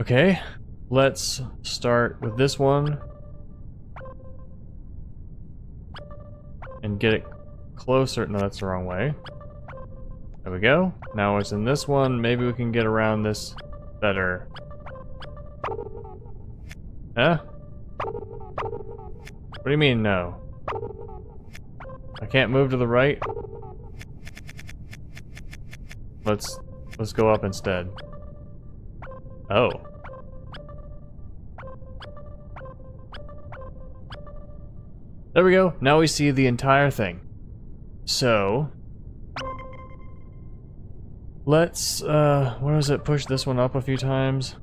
Okay, let's start with this one. And get it closer. No, that's the wrong way. There we go. Now it's in this one. Maybe we can get around this better. Huh? What do you mean, no? I can't move to the right? Let's go up instead. Oh. There we go. Now we see the entire thing. So let's what was it? Push this one up a few times.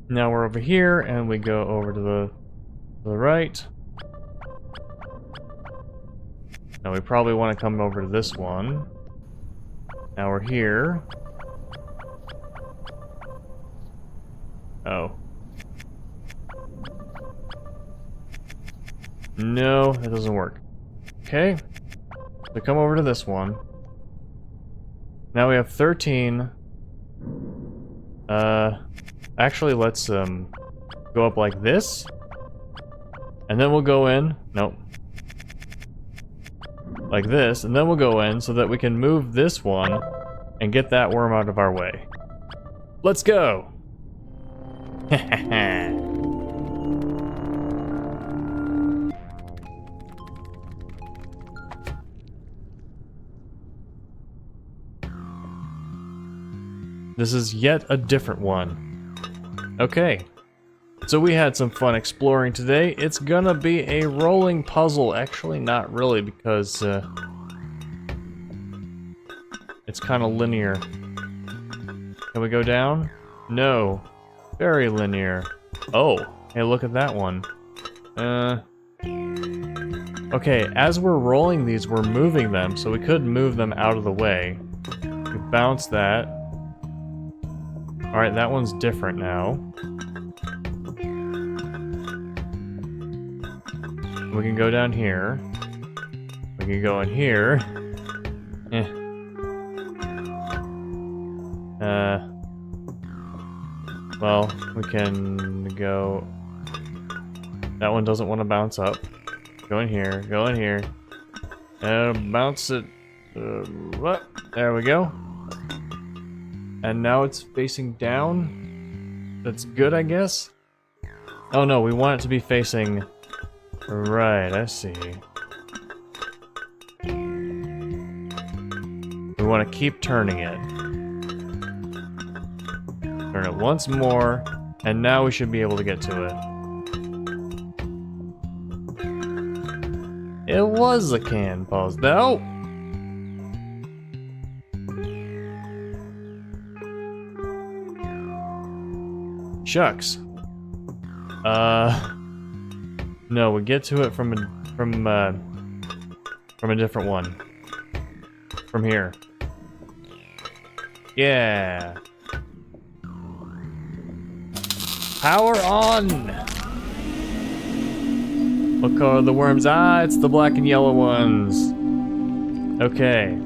Now we're over here and we go over to the right. Now we probably want to come over to this one. Now we're here. Oh. No, that doesn't work. Okay. So come over to this one. Now we have 13. Actually, let's go up like this. And then we'll go in. Nope. Like this, and then we'll go in so that we can move this one and get that worm out of our way. Let's go! This is yet a different one. Okay. So we had some fun exploring today. It's gonna be a rolling puzzle. Actually, not really, because it's kind of linear. Can we go down? No. Very linear. Oh, hey, look at that one. Okay, as we're rolling these, we're moving them, so we could move them out of the way. We bounce that. Alright, that one's different now. We can go down here. We can go in here. Well, we can go... That one doesn't want to bounce up. Go in here, go in here. Bounce it. What? There we go. And now it's facing down. That's good, I guess? Oh no, we want it to be facing... Right, I see. We want to keep turning it. Turn it once more, and now we should be able to get to it. It was a can pause. No! Shucks. No, we get to it from a different one. From here. Yeah. Power on! What color are the worms? Ah, it's the black and yellow ones. Okay.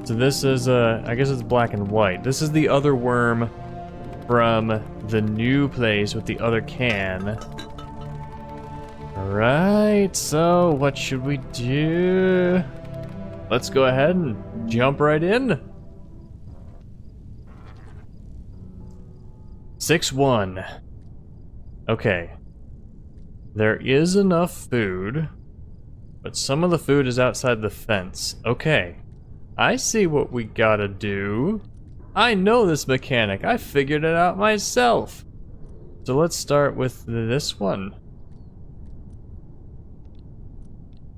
So this is, I guess it's black and white. This is the other worm from the new place with the other can. Alright, so what should we do? Let's go ahead and jump right in. 6-1. Okay. There is enough food, but some of the food is outside the fence. Okay. I see what we gotta do. I know this mechanic. I figured it out myself. So let's start with this one.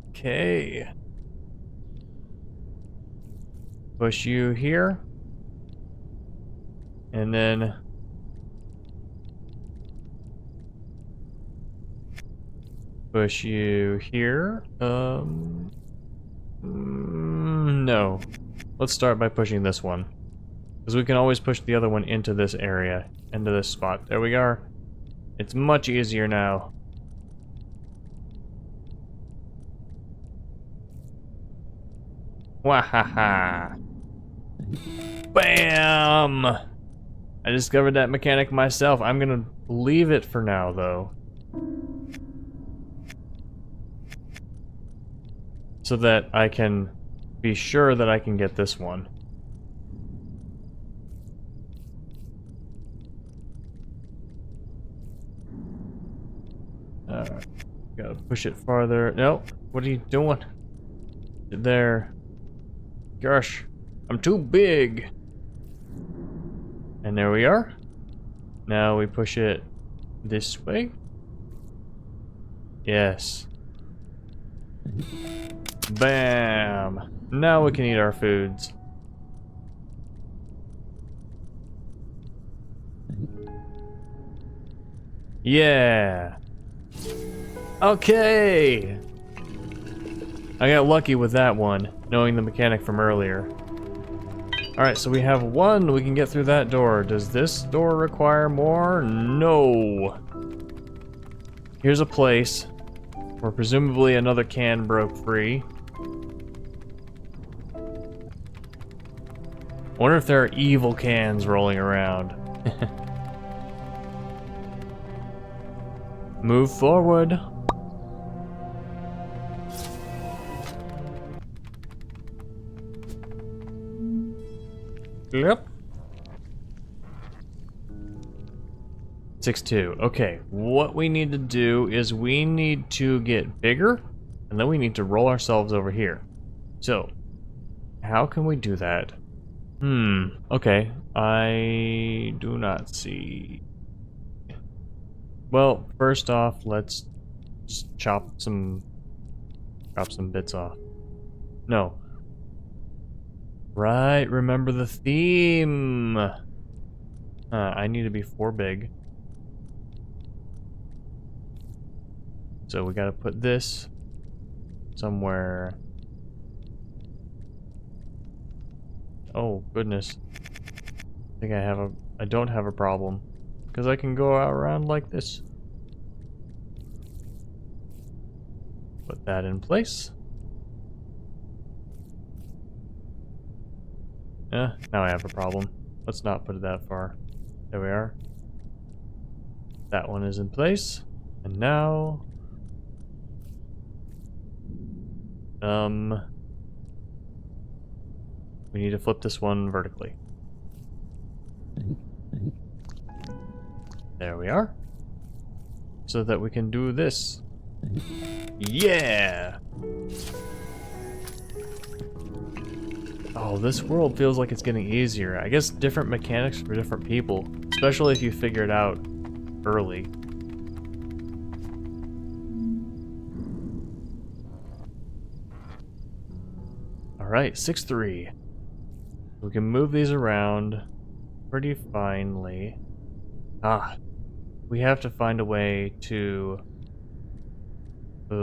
Okay. Push you here. And then push you here. No. Let's start by pushing this one. Because we can always push the other one into this area, into this spot. There we are. It's much easier now. Wahaha. Bam! I discovered that mechanic myself. I'm gonna leave it for now, though. So that I can be sure that I can get this one. Alright. Gotta push it farther. No, what are you doing? There. Gosh, I'm too big. And there we are. Now we push it this way. Yes. Bam. Now we can eat our foods. Yeah. Okay. I got lucky with that one, knowing the mechanic from earlier. Alright, so we have one, we can get through that door. Does this door require more? No. Here's a place where presumably another can broke free. Wonder if there are evil cans rolling around. Move forward. Yep. 6-2. Okay, what we need to do is we need to get bigger, and then we need to roll ourselves over here. So, how can we do that? Okay. I do not see... Well, first off, let's just chop some bits off. No. Right, remember the theme. I need to be 4 big. So we gotta put this somewhere. Oh, goodness. I think I don't have a problem. Because I can go around like this. Put that in place. Now I have a problem. Let's not put it that far. There we are. That one is in place. And now... we need to flip this one vertically. There we are. So that we can do this. Yeah! Oh, this world feels like it's getting easier. I guess different mechanics for different people, especially if you figure it out early. Alright, 6-3. We can move these around pretty finely. We have to find a way to... we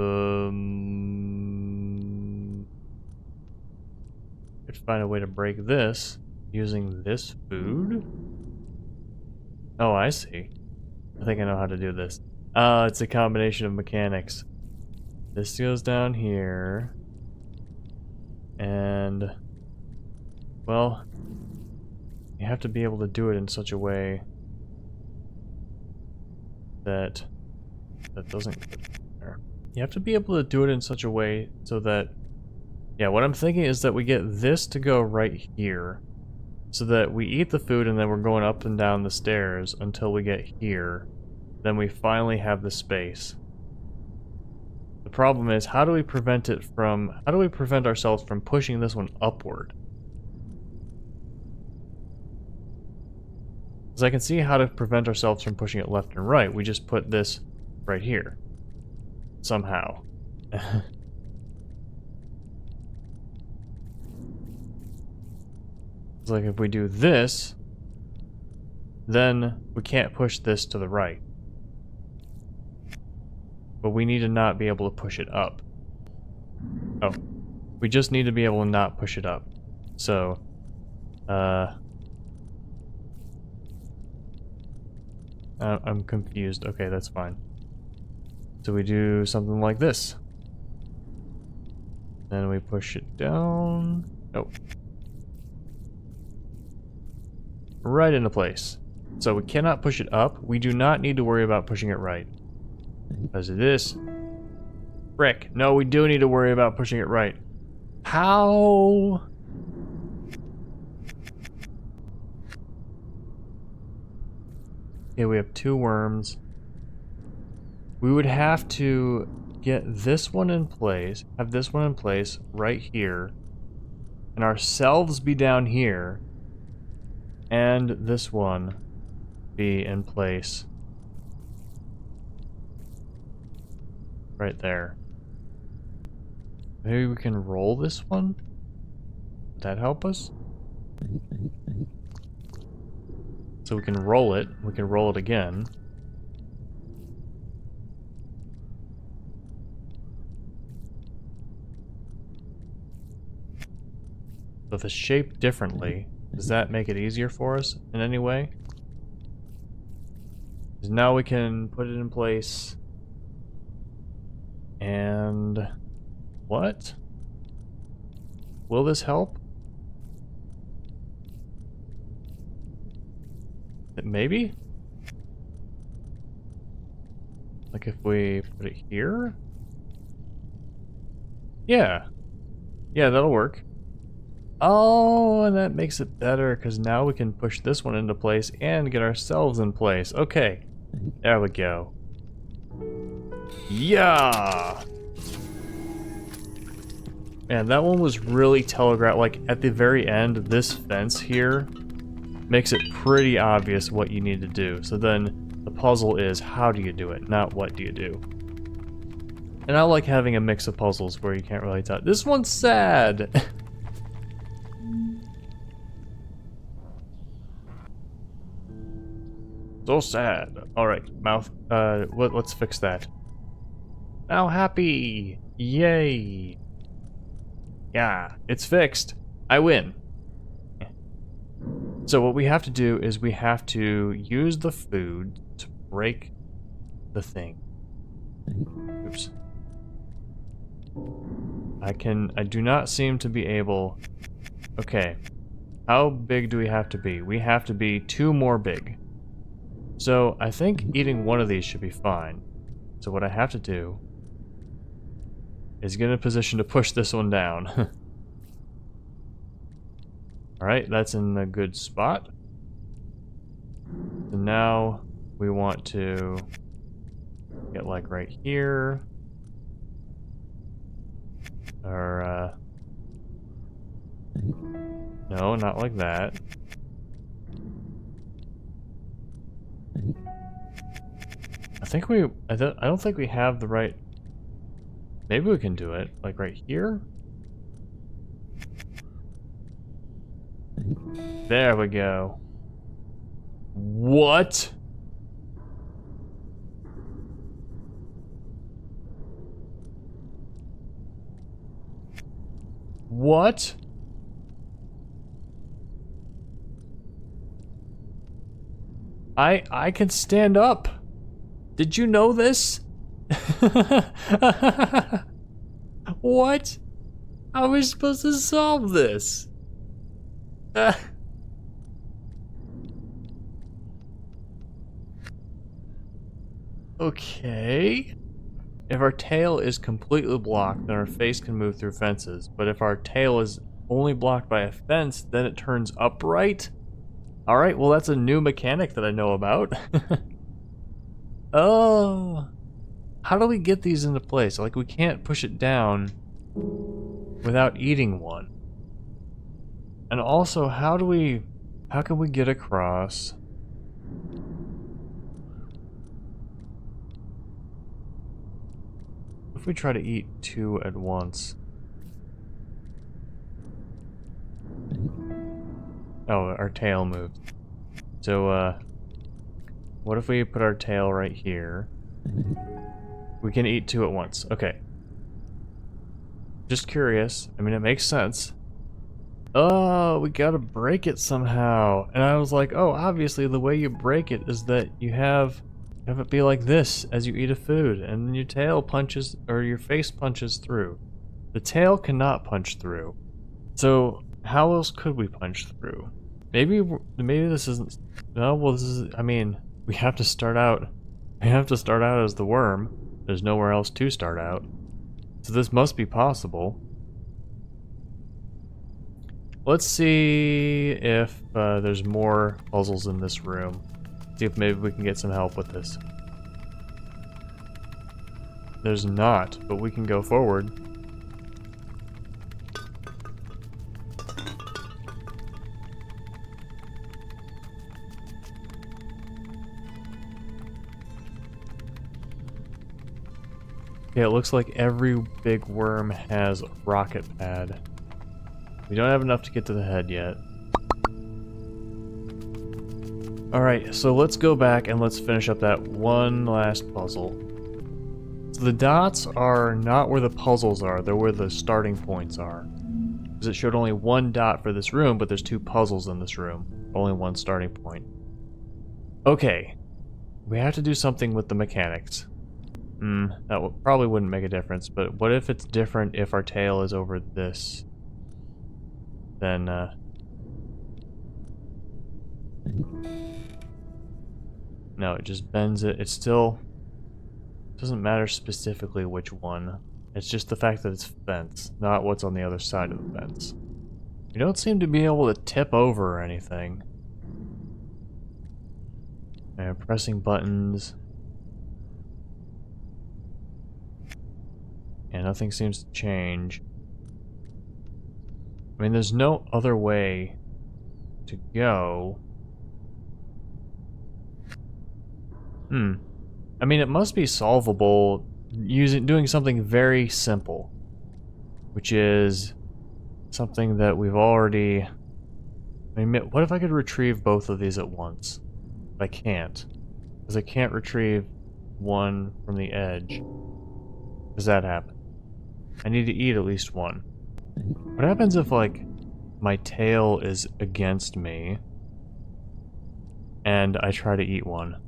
have to find a way to break this using this food? Oh, I see. I think I know how to do this. It's a combination of mechanics. This goes down here. And... well... you have to be able to do it in such a way that doesn't go there. You have to be able to do it in such a way so that... yeah, what I'm thinking is that we get this to go right here. So that we eat the food and then we're going up and down the stairs until we get here. Then we finally have the space. The problem is, how do we prevent ourselves from pushing this one upward? Because I can see how to prevent ourselves from pushing it left and right. We just put this right here. Somehow. It's like if we do this, then we can't push this to the right. But we need to not be able to push it up. Oh. We just need to be able to not push it up. So, I'm confused. Okay, that's fine. So we do something like this. Then we push it down. Nope. right into place. So we cannot push it up. We do not need to worry about pushing it right. Because of this. Frick. No, we do need to worry about pushing it right. How? Okay, we have 2 worms. We would have to get this one in place, have this one in place right here, and ourselves be down here, and this one be in place right there. Maybe we can roll this one? Would that help us? So we can roll it again. So the shape differently, does that make it easier for us in any way? Because now we can put it in place. And what? Will this help? Maybe? Like if we put it here? Yeah. Yeah, that'll work. Oh, and that makes it better because now we can push this one into place and get ourselves in place. Okay. There we go. Yeah! Man, that one was really telegraphed. Like, at the very end, this fence here makes it pretty obvious what you need to do. So then the puzzle is, how do you do it, not what do you do. And I like having a mix of puzzles where you can't really tell. This one's sad! So sad. Alright, mouth. Let's fix that. Now happy! Yay! Yeah, it's fixed. I win. So what we have to do is we have to use the food to break the thing. Oops. I do not seem to be able... Okay. How big do we have to be? We have to be 2 more big. So I think eating one of these should be fine. So what I have to do is get in a position to push this one down. Alright, that's in a good spot. So now we want to get like right here. Or, no, not like that. I don't think we have the right... Maybe we can do it, like right here? There we go. What? What? I can stand up. Did you know this? What? How are we supposed to solve this? Okay. If our tail is completely blocked, then our face can move through fences. But if our tail is only blocked by a fence, then it turns upright? Alright, well that's a new mechanic that I know about. Oh. How do we get these into place? Like, we can't push it down without eating one. And also, how can we get across? If we try to eat 2 at once. Oh, our tail moved. So, what if we put our tail right here? We can eat 2 at once. Okay. Just curious. I mean, it makes sense. Oh, we gotta break it somehow. And I was like, oh, obviously the way you break it is that you have it be like this as you eat a food, and then your tail punches, or your face punches through. The tail cannot punch through. So, how else could we punch through? maybe this isn't... No, well, this is... I mean, we have to start out... We have to start out as the worm. There's nowhere else to start out. So this must be possible. Let's see if there's more puzzles in this room. See if maybe we can get some help with this. There's not, but we can go forward. Okay, it looks like every big worm has a rocket pad. We don't have enough to get to the head yet. Alright, so let's go back and let's finish up that one last puzzle. So the dots are not where the puzzles are, they're where the starting points are. Because it showed only one dot for this room, but there's two puzzles in this room. Only one starting point. Okay. We have to do something with the mechanics. That probably wouldn't make a difference, but what if it's different if our tail is over this? Then, no, it just bends it. It still doesn't matter specifically which one. It's just the fact that it's fence, not what's on the other side of the fence. You don't seem to be able to tip over or anything. And pressing buttons. And nothing seems to change. I mean, there's no other way to go. I mean, it must be solvable doing something very simple, which is something that we've already... I mean, what if I could retrieve both of these at once? I can't, because I can't retrieve one from the edge. Does that happen? I need to eat at least one. What happens if, like, my tail is against me and I try to eat one?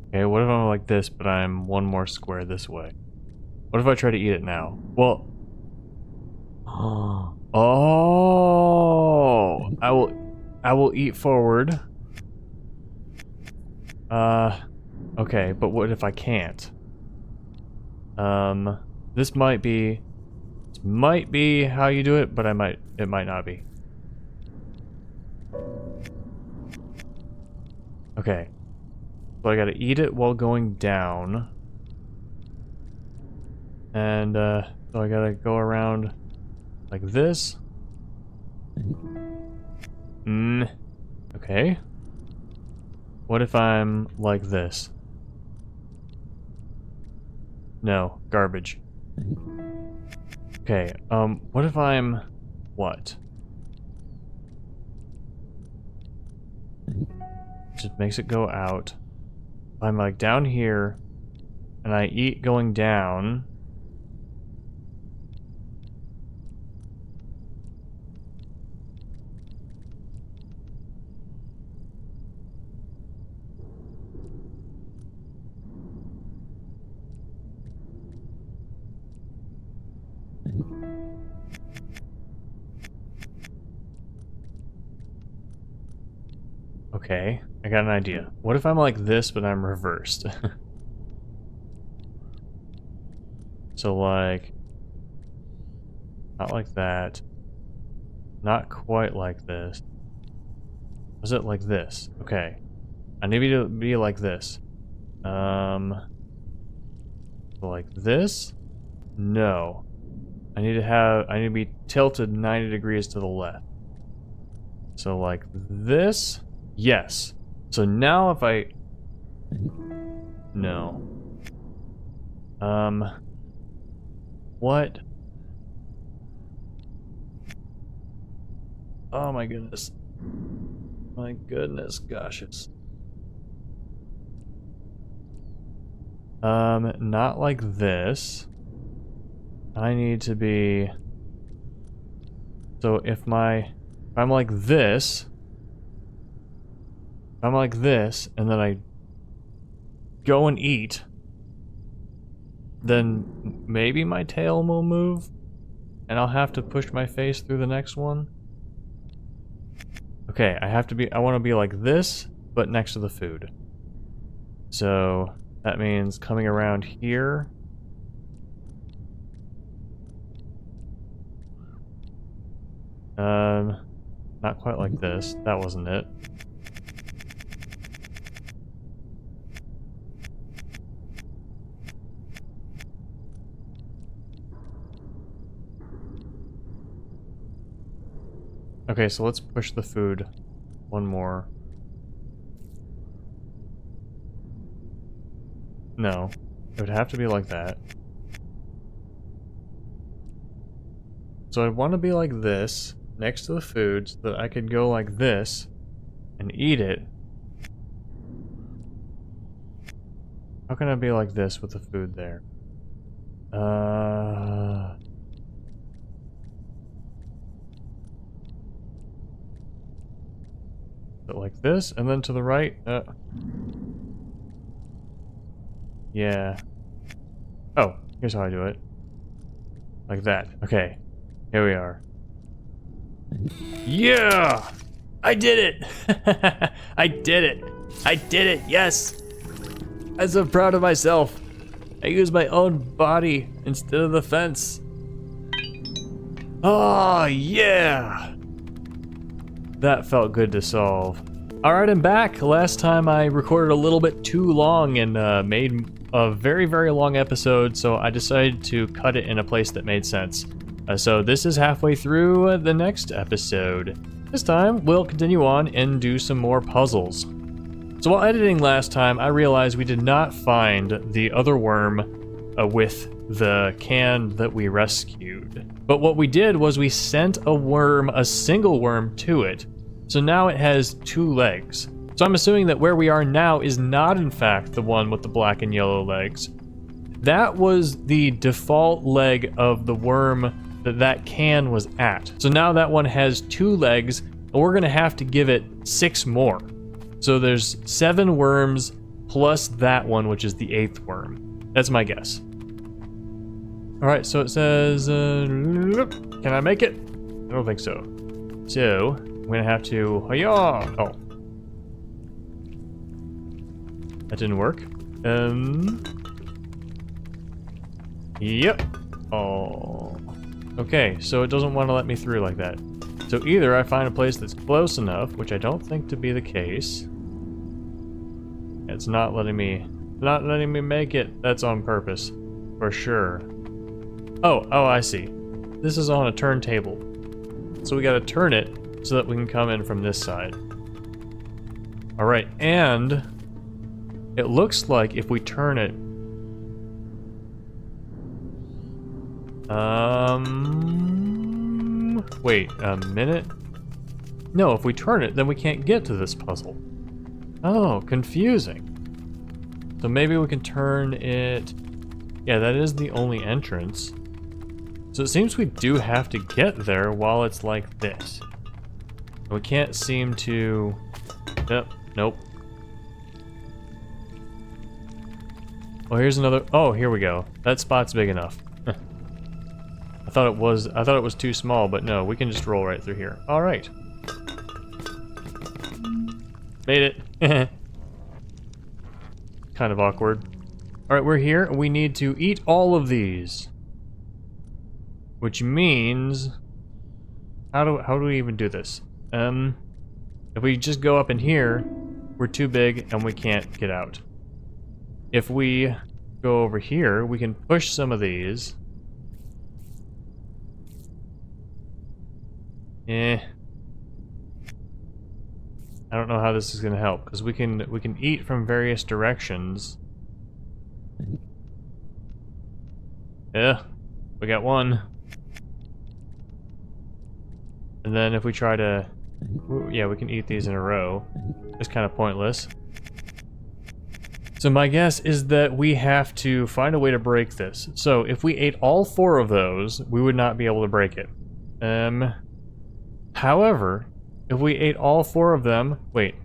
Okay, what if I'm like this, but I'm one more square this way? What if I try to eat it now? Well... Oh! I will eat forward. Okay, but what if I can't? This might be how you do it, but it might not be. Okay. So I gotta eat it while going down. And, so I gotta go around like this. Okay. What if I'm like this? No, garbage. Okay, what if I'm... what? Just makes it go out. I'm like down here, and I eat going down. Okay, I got an idea. What if I'm like this, but I'm reversed? So like... not like that. Not quite like this. Was it like this? Okay. I need to be like this. Like this? No. I need to be tilted 90 degrees to the left. So like this? Yes. So now if I... no. What? Oh my goodness. My goodness gracious. Not like this. I need to be... so if I'm like this... I'm like this, and then I go and eat, then maybe my tail will move, and I'll have to push my face through the next one. Okay, I want to be like this, but next to the food. So that means coming around here. Not quite like this. That wasn't it. Okay, so let's push the food one more. No, it would have to be like that. So I want to be like this, next to the food, so that I could go like this and eat it. How can I be like this with the food there? Like this, and then to the right. Yeah. Oh, here's how I do it. Like that. Okay. Here we are. Yeah! I did it! I did it! I did it! Yes! I'm so proud of myself. I used my own body instead of the fence. Oh, yeah! That felt good to solve. Alright, I'm back. Last time I recorded a little bit too long and made a very, very long episode, so I decided to cut it in a place that made sense. So this is halfway through the next episode. This time, we'll continue on and do some more puzzles. So while editing last time, I realized we did not find the other worm with the can that we rescued. But what we did was we sent a single worm to it. So now it has 2 legs. So I'm assuming that where we are now is not in fact the one with the black and yellow legs. That was the default leg of the worm that can was at. So now that one has 2 legs, and we're gonna have to give it 6 more. So there's 7 worms plus that one, which is the 8th worm. That's my guess. All right, so it says, can I make it? I don't think so. So I'm gonna have to, oh. That didn't work. Yep. Oh. Okay, so it doesn't want to let me through like that. So either I find a place that's close enough, which I don't think to be the case. It's not letting me make it. That's on purpose, for sure. Oh, I see. This is on a turntable. So we gotta turn it so that we can come in from this side. All right, and it looks like if we turn it, wait a minute. No, if we turn it, then we can't get to this puzzle. Oh, confusing. So maybe we can turn it. Yeah, that is the only entrance. So it seems we do have to get there while it's like this. We can't seem to. Nope. Oh, here's another. Oh, here we go. That spot's big enough. I thought it was too small, but no, we can just roll right through here. All right. Made it. Kind of awkward. All right, we're here. We need to eat all of these. Which means, how do we even do this? If we just go up in here, we're too big and we can't get out. If we go over here, we can push some of these. I don't know how this is gonna help, because we can eat from various directions. Yeah, we got one. And then if we try to, yeah, we can eat these in a row. It's kind of pointless. So my guess is that we have to find a way to break this. So if we ate all 4 of those, we would not be able to break it. However, if we ate all 4 of them, wait,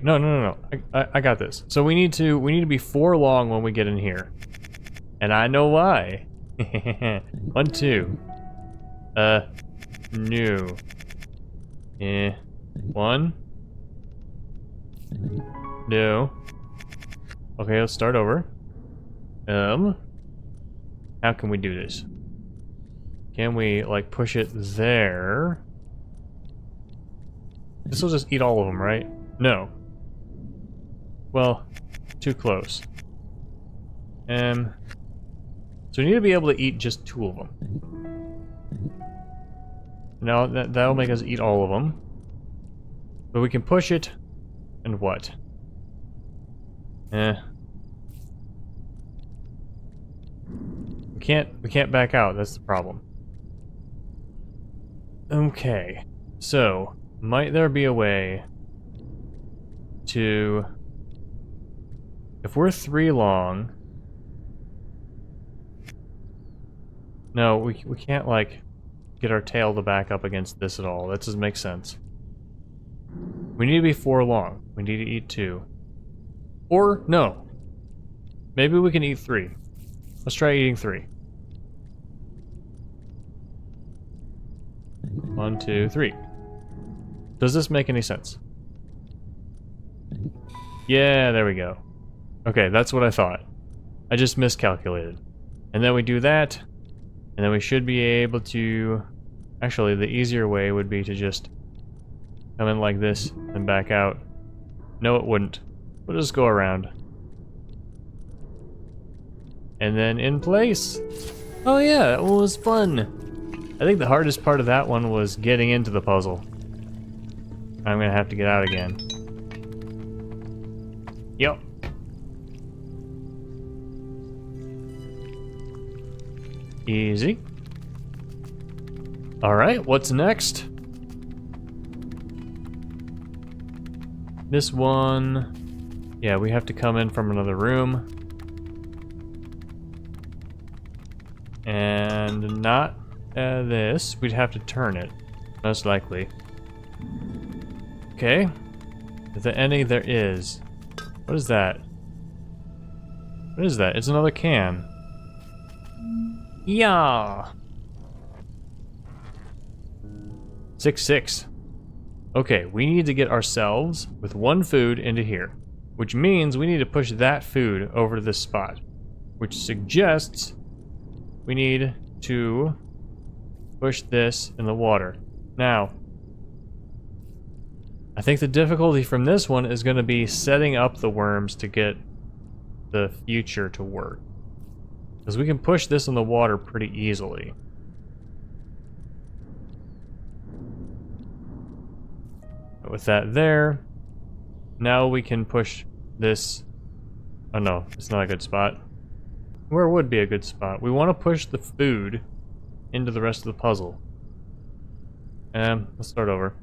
no. I got this. So we need to be 4 long when we get in here, and I know why. 1, 2. No. One. No. Okay, let's start over. How can we do this? Can we, like, push it there? This will just eat all of them, right? No. Well, too close. So we need to be able to eat just 2 of them. Now, that'll make us eat all of them. But we can push it, and what? We can't back out, that's the problem. Okay, so, might there be a way to... If we're 3 long... No, we can't, like, get our tail to back up against this at all. That doesn't make sense. We need to be 4 long. We need to eat 2. Or, no. Maybe we can eat 3. Let's try eating 3. 1, 2, 3. Does this make any sense? Yeah, there we go. Okay, that's what I thought. I just miscalculated. And then we do that, and then we should be able to... Actually, the easier way would be to just come in like this and back out. No, it wouldn't. We'll just go around. And then in place. Oh yeah, that one was fun. I think the hardest part of that one was getting into the puzzle. I'm gonna have to get out again. Yep. Easy. Alright, what's next? This one... Yeah, we have to come in from another room. And not this. We'd have to turn it, most likely. Okay. Is there any? There is. What is that? What is that? It's another can. Yeah. 6-6. Okay, we need to get ourselves with 1 food into here, which means we need to push that food over to this spot, which suggests we need to push this in the water. Now, I think the difficulty from this one is going to be setting up the worms to get the future to work. Because we can push this in the water pretty easily. With that there, now we can push this... Oh no, it's not a good spot. Where would be a good spot? We want to push the food into the rest of the puzzle. Let's start over.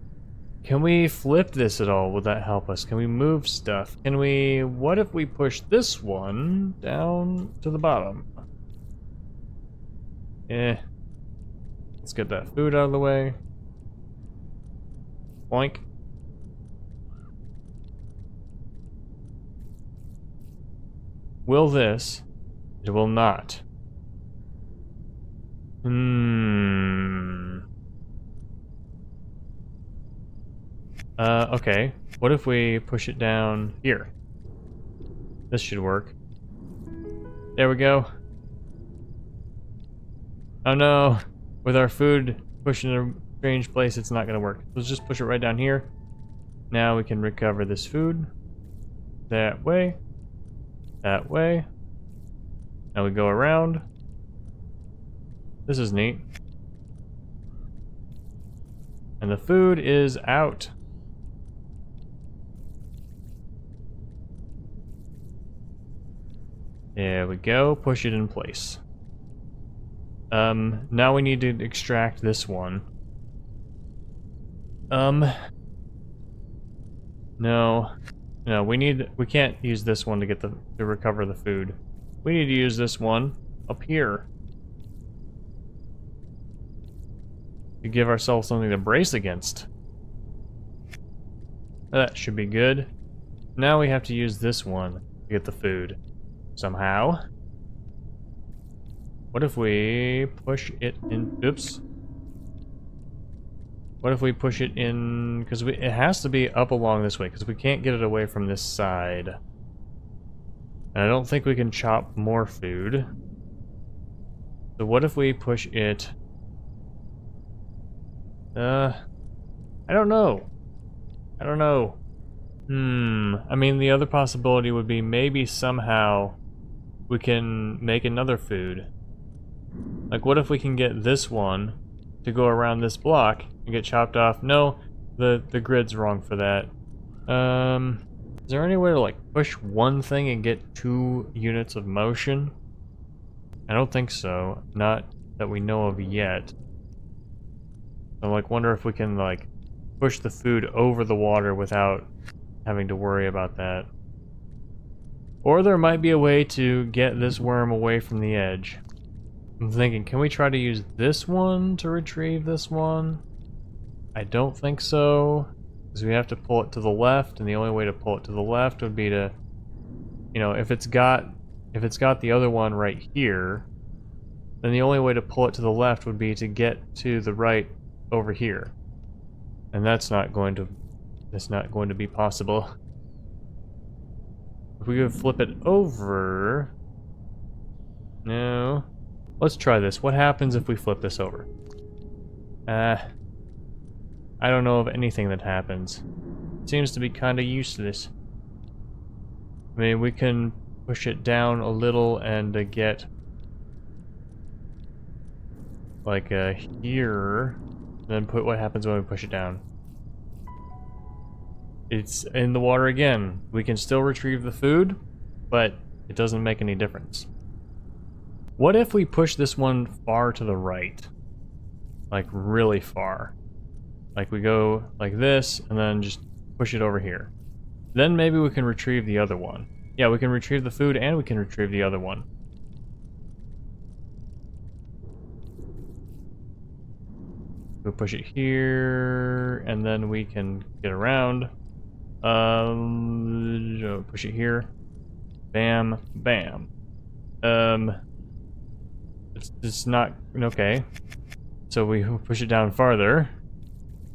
Can we flip this at all? Would that help us? Can we move stuff? Can we... What if we push this one down to the bottom? Let's get that food out of the way. Boink. Will this? It will not. Okay. What if we push it down here? This should work. There we go. Oh no. With our food pushed in a strange place, it's not gonna work. Let's just push it right down here. Now we can recover this food. That way. That way. Now we go around. This is neat. And the food is out. There we go. Push it in place. Now we need to extract this one. No. No, we can't use this one to get to recover the food. We need to use this one up here. To give ourselves something to brace against. That should be good. Now we have to use this one to get the food. Somehow. What if we push it in? Oops. What if we push it in? Because it has to be up along this way, because we can't get it away from this side. And I don't think we can chop more food. So what if we push it... I don't know. I don't know. I mean, the other possibility would be maybe somehow we can make another food. Like, what if we can get this one to go around this block and get chopped off? No, the grid's wrong for that. Is there any way to, like, push one thing and get 2 units of motion? I don't think so. Not that we know of yet. I, like, wonder if we can, like, push the food over the water without having to worry about that. Or there might be a way to get this worm away from the edge. I'm thinking, can we try to use this one to retrieve this one? I don't think so, because we have to pull it to the left, and the only way to pull it to the left would be to, you know, if it's got the other one right here, then the only way to pull it to the left would be to get to the right over here. And that's not going to be possible. If we could flip it over... No. Let's try this. What happens if we flip this over? I don't know of anything that happens. It seems to be kind of useless. I mean, we can push it down a little and get... like here. And then put what happens when we push it down. It's in the water again. We can still retrieve the food, but it doesn't make any difference. What if we push this one far to the right? Like really far. Like we go like this and then just push it over here. Then maybe we can retrieve the other one. Yeah, we can retrieve the food and we can retrieve the other one. We'll push it here and then we can get around. Push it here. Bam, bam. It's not okay. So we push it down farther.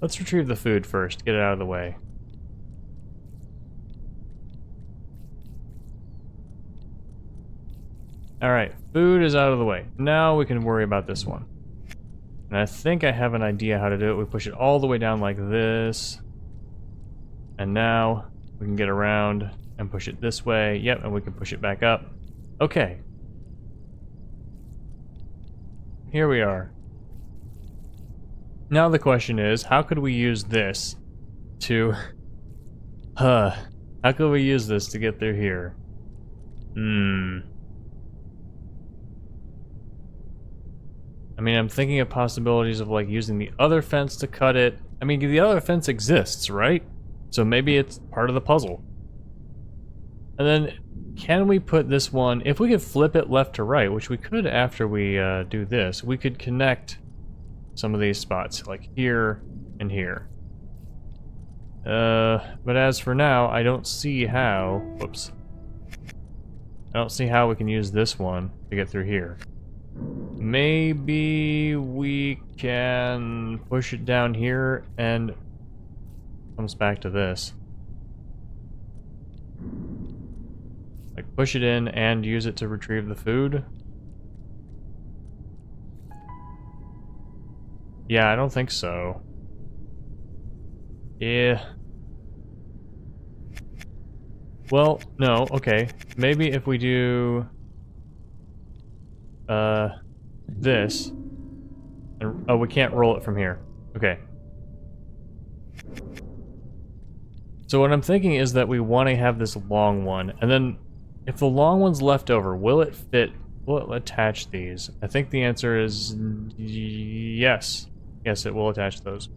Let's retrieve the food first. Get it out of the way. Alright, food is out of the way. Now we can worry about this one. And I think I have an idea how to do it. We push it all the way down like this. And now we can get around and push it this way. Yep, and we can push it back up. Okay. Here we are. Now the question is, how could we use this to... how could we use this to get through here? I mean, I'm thinking of possibilities of like using the other fence to cut it. I mean, the other fence exists, right? So maybe it's part of the puzzle. And then, can we put this one... If we could flip it left to right, which we could after we do this, we could connect some of these spots, like here and here. But as for now, I don't see how... Whoops. I don't see how we can use this one to get through here. Maybe we can push it down here and... comes back to this. Like, push it in and use it to retrieve the food? Yeah, I don't think so. Yeah. Well, no, okay. Maybe if we do... this. And, oh, we can't roll it from here. Okay. So what I'm thinking is that we want to have this long one, and then if the long one's left over, will it fit? Will it attach these? I think the answer is yes. Yes, it will attach those.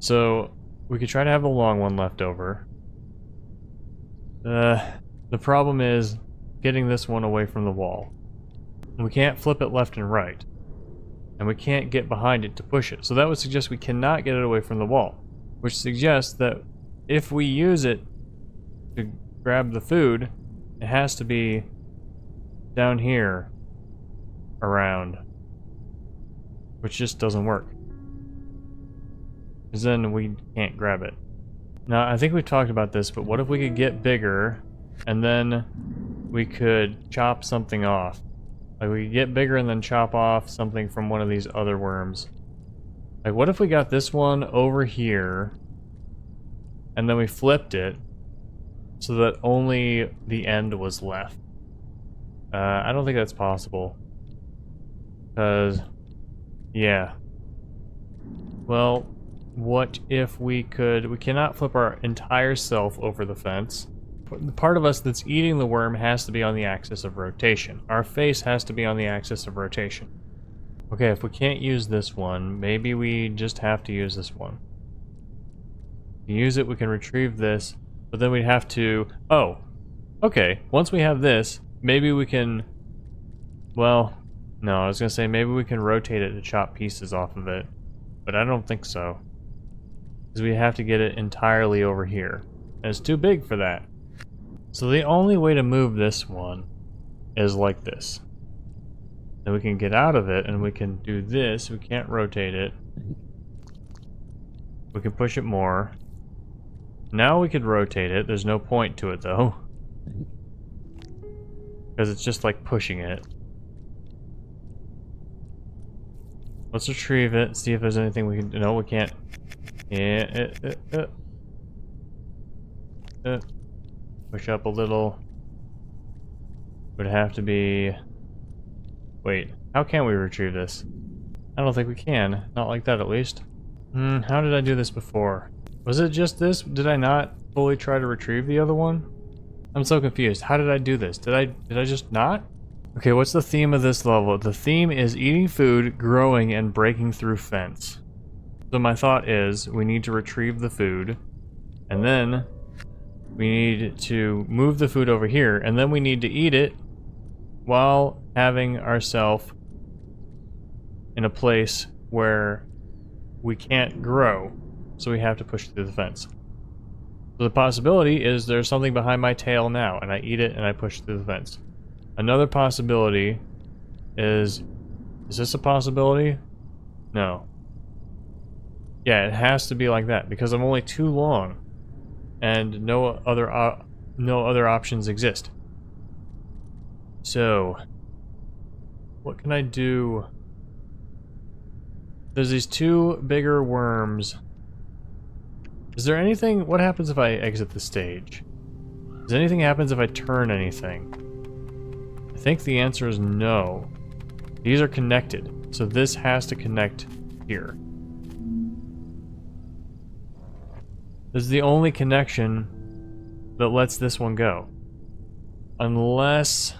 So we could try to have the long one left over. The problem is getting this one away from the wall. We can't flip it left and right. And we can't get behind it to push it. So that would suggest we cannot get it away from the wall. Which suggests that if we use it to grab the food, it has to be down here around. which just doesn't work. Because then we can't grab it. Now, I think we talked about this, but what if we could get bigger, and then we could chop something off? Like, we could get bigger and then chop off something from one of these other worms. Like, what if we got this one over here, and then we flipped it, so that only the end was left? I don't think that's possible. Because, yeah. Well, what if we could... We cannot flip our entire self over the fence. The part of us that's eating the worm has to be on the axis of rotation. Our face has to be on the axis of rotation. Okay, if we can't use this one, maybe we just have to use this one. To use it, we can retrieve this, but then we'd have to... Oh, okay, once we have this, maybe we can... Well, no, I was gonna say maybe we can rotate it to chop pieces off of it, but I don't think so. Because we have to get it entirely over here, and it's too big for that. So the only way to move this one is like this. Then we can get out of it, and we can do this. We can't rotate it. We can push it more. Now we could rotate it. There's no point to it, though. Because it's just like pushing it. Let's retrieve it, see if there's anything we can... No, we can't. Yeah, push up a little. Would have to be... Wait, how can we retrieve this? I don't think we can. Not like that, at least. How did I do this before? Was it just this? Did I not fully try to retrieve the other one? I'm so confused. How did I do this? Did I just not? Okay, what's the theme of this level? The theme is eating food, growing, and breaking through fence. So my thought is, we need to retrieve the food, and then we need to move the food over here, and then we need to eat it while having ourselves in a place where we can't grow, so we have to push through the fence. So the possibility is there's something behind my tail now, and I eat it and I push through the fence. Another possibility is this a possibility? No. Yeah, it has to be like that, because I'm only too long, and no other options exist. So, what can I do? There's these two bigger worms. Is there anything... What happens if I exit the stage? Does anything happen if I turn anything? I think the answer is no. These are connected, so this has to connect here. This is the only connection that lets this one go. Unless...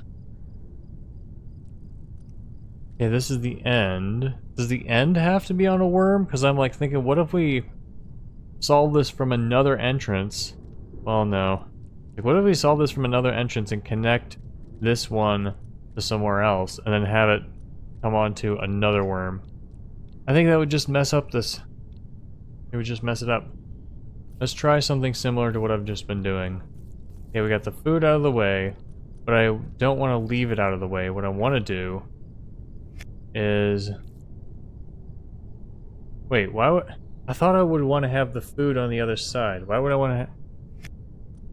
Okay, this is the end. Does the end have to be on a worm? Because I'm like thinking, what if we solve this from another entrance? Well, no. Like, what if we solve this from another entrance and connect this one to somewhere else, and then have it come onto another worm? I think that would just mess up this. It would just mess it up. Let's try something similar to what I've just been doing. Okay, we got the food out of the way, but I don't want to leave it out of the way. What I want to do is... Wait, why would... I thought I would want to have the food on the other side. Why would I want to...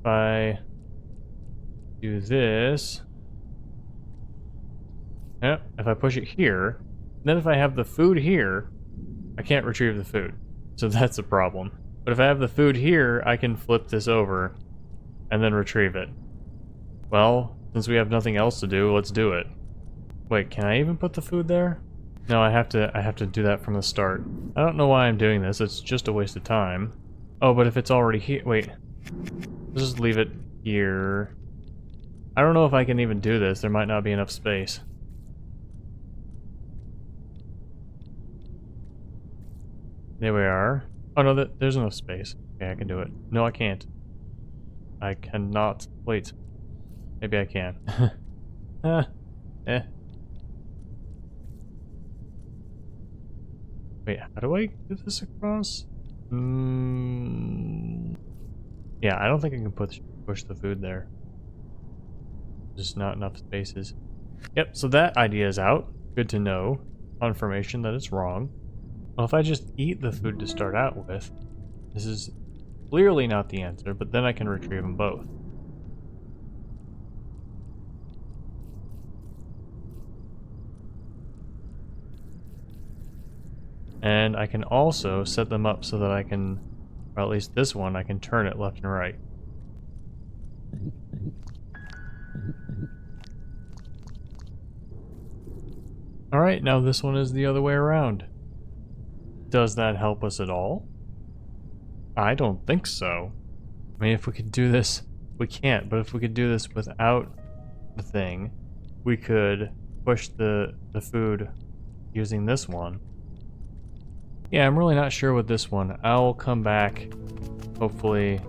If I do this... Yep, if I push it here, then if I have the food here, I can't retrieve the food. So that's a problem. But if I have the food here, I can flip this over and then retrieve it. Well, since we have nothing else to do, let's do it. Wait, can I even put the food there? No, I have to do that from the start. I don't know why I'm doing this, it's just a waste of time. Oh, but if it's already here, wait. Let's just leave it here. I don't know if I can even do this, there might not be enough space. There we are. Oh no, there's enough space. Okay, I can do it. No, I can't. I cannot. Wait. Maybe I can. Wait, how do I get this across? Yeah, I don't think I can push the food there. There's not enough spaces. Yep, so that idea is out. Good to know. confirmation that it's wrong. Well, if I just eat the food to start out with, this is clearly not the answer, but then I can retrieve them both. And I can also set them up so that I can, or at least this one, I can turn it left and right. Alright, now this one is the other way around. Does that help us at all? I don't think so. I mean, if we could do this, we can't, but if we could do this without the thing, we could push the food using this one. Yeah, I'm really not sure with this one. I'll come back. Hopefully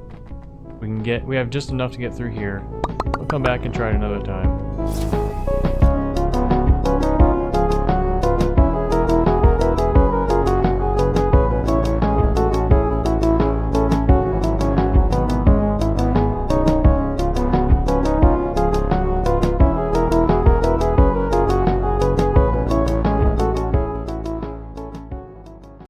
we have just enough to get through here. We'll come back and try it another time.